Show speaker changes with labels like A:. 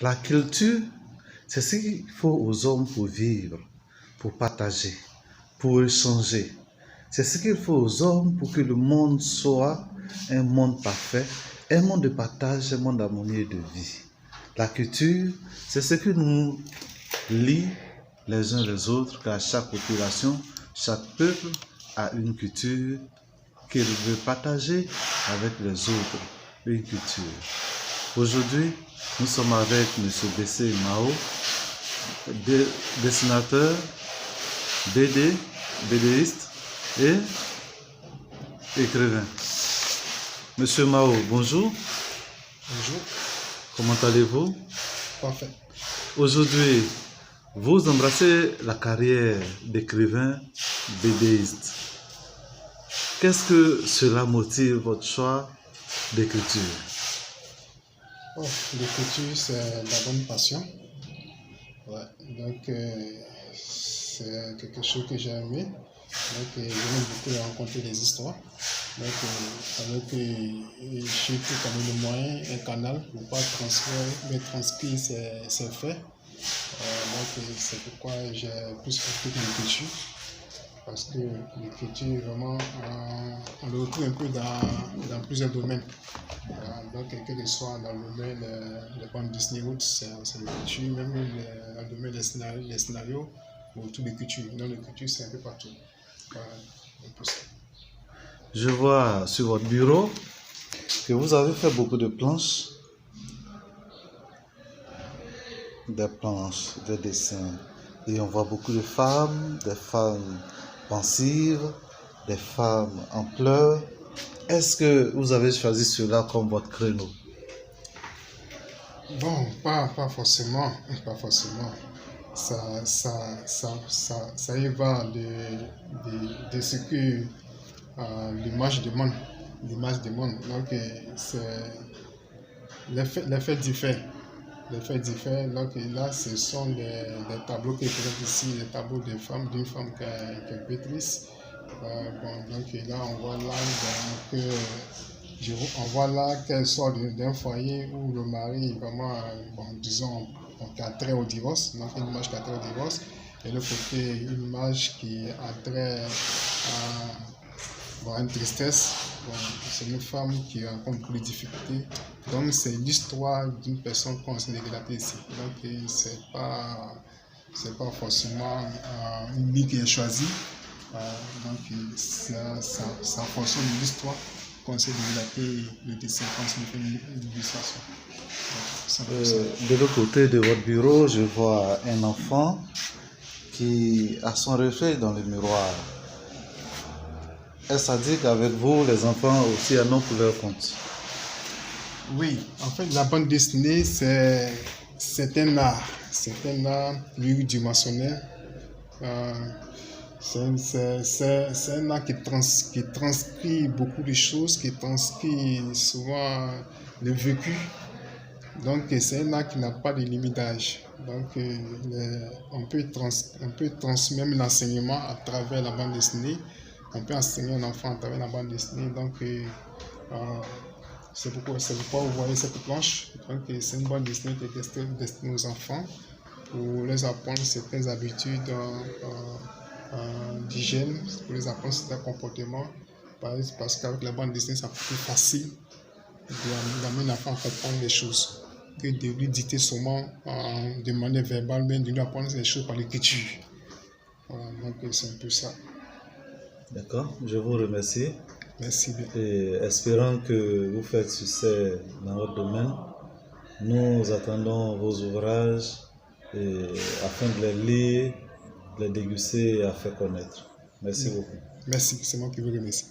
A: La culture, c'est ce qu'il faut aux hommes pour vivre, pour partager, pour échanger. C'est ce qu'il faut aux hommes pour que le monde soit un monde parfait, un monde de partage, un monde d'harmonie et de vie. La culture, c'est ce qui nous lie les uns les autres, car chaque population, chaque peuple a une culture qu'il veut partager avec les autres, une culture. Aujourd'hui, nous sommes avec M. B.C. Mao, dessinateur, BDiste et écrivain. Monsieur Mao, bonjour.
B: Bonjour.
A: Comment allez-vous?
B: Parfait.
A: Aujourd'hui, vous embrassez la carrière d'écrivain BDiste. Qu'est-ce que cela motive votre choix d'écriture?
B: L'écriture, c'est la bonne passion. Ouais. Donc, c'est quelque chose que j'ai aimé. Donc, j'aime beaucoup rencontrer des histoires. Donc, je suis tout comme le moyen, un canal pour pouvoir transcrire ces faits. Donc, c'est pourquoi j'ai plus fait l'écriture. Parce que l'écriture, vraiment, on le retrouve un peu dans plusieurs domaines. Donc, quel que soit dans le domaine de bande Disney, c'est l'écriture, même dans le domaine des scénarios, ou tout l'écriture. Donc, l'écriture, c'est un peu partout.
A: Je vois sur votre bureau que vous avez fait beaucoup de planches, des dessins. Et on voit beaucoup de femmes, des femmes pensives, des femmes en pleurs. Est-ce que vous avez choisi cela comme votre créneau?
B: Bon, pas forcément. Ça y va de ce que l'image demande. Donc, c'est les faits diffèrent. Donc là, ce sont des tableaux qui présentent ici, des tableaux d'une femme qui est pétrice. Donc là, on voit là qu'elle sort d'un foyer où le mari, vraiment, disons, qui a trait au divorce. Donc une image qui a trait au divorce. Et de l'autre côté, une image qui a trait à une tristesse. C'est une femme qui rencontre beaucoup de difficultés. Donc c'est l'histoire d'une personne qu'on essaie de relater ici. Donc c'est pas forcément une ligne qui est choisie. Donc ça fonctionne de l'histoire qu'on essaie de relater le dessin, qu'on essaie de faire une illustration.
A: De l'autre côté de votre bureau, je vois un enfant qui a son reflet dans le miroir. Est-ce à dire qu'avec vous, les enfants aussi en ont pour leur compte?
B: Oui, en fait, la bande dessinée, c'est un art. C'est un art pluridimensionnel. C'est un art qui transcrit beaucoup de choses, qui transcrit souvent le vécu. Donc, c'est un art qui n'a pas de limite d'âge. Donc, on peut transmettre l'enseignement à travers la bande dessinée. On peut enseigner un enfant à travers la bande dessinée. Donc, c'est pourquoi vous voyez cette planche. Donc, c'est une bande dessinée qui est destinée aux enfants pour les apprendre certaines habitudes d'hygiène, pour les apprendre certains comportements. Parce qu'avec la bande dessinée, c'est plus facile d'amener l'enfant à comprendre les choses que de lui dicter seulement de manière verbale, mais de lui apprendre les choses par l'écriture. Voilà, donc c'est un peu ça.
A: D'accord, je vous remercie.
B: Merci bien.
A: Et espérant que vous faites succès dans votre domaine, nous attendons vos ouvrages afin de les lire, de les déguster et à faire connaître. Merci beaucoup.
B: Merci, c'est moi qui vous remercie.